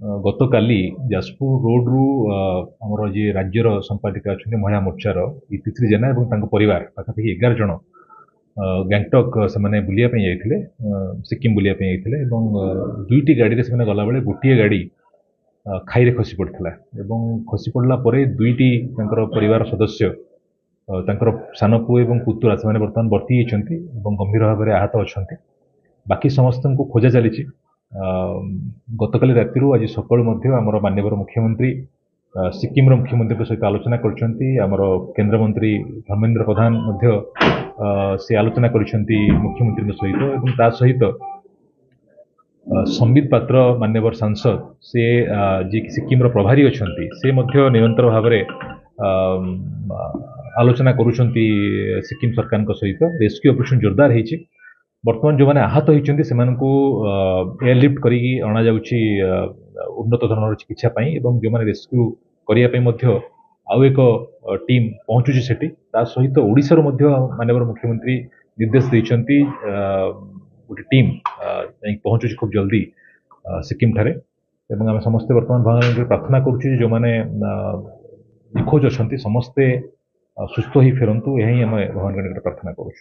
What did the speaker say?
गत काली जाजपुर रोड रु आमर जी राज्यर संपादिका अच्छा महिला मोर्चार इतिश्री जेना और परिवार पाखापाखि 11 जन गैंगटक से बुलापी जाते सिक्किम बुलापी जाते दुईटी गाड़ी से गला बेले गोटे गाड़ी खाई खसी पड़ता खसी पड़ला दुईटी परिवार सदस्य सान पुओ और पुतुरा से बर्तमान बर्ती होती गंभीर भाव में आहत अच्छा बाकी समस्त को खोजा चली गतकाली राति आज सकाळु आमर माननीय मुख्यमंत्री सिक्किम मुख्यमंत्री सहित आलोचना कर केन्द्रमंत्री धर्मेन्द्र प्रधान से आलोचना कर मुख्यमंत्री सहित ता सहित संबित पात्र माननीय सांसद से जी सिक्किम प्रभारी अच्छा से निरंतर भाव में आलोचना करुँच सिक्किम सरकार सहित रेस्क्यू ऑपरेशन जोरदार होती बर्तमान जो मैंने आहत होती से एयरलिफ्ट करी अणा जाउछि उन्नत धरण चिकित्सा जो मैंने रेस्क्यू करने आउ एक टीम पहुँचुची सेठी ता सहित ओडिशार माननीय मुख्यमंत्री निर्देश देइछन्ति गोटे टीम पहुँचुची खूब जल्दी सिक्किम ठारे आम समस्ते बर्तमान भगवान प्रार्थना करुँ जो मैंने निखोज अच्छा समस्ते सुस्थ ही फेरंतु यही आम भगवान प्रार्थना करुँ।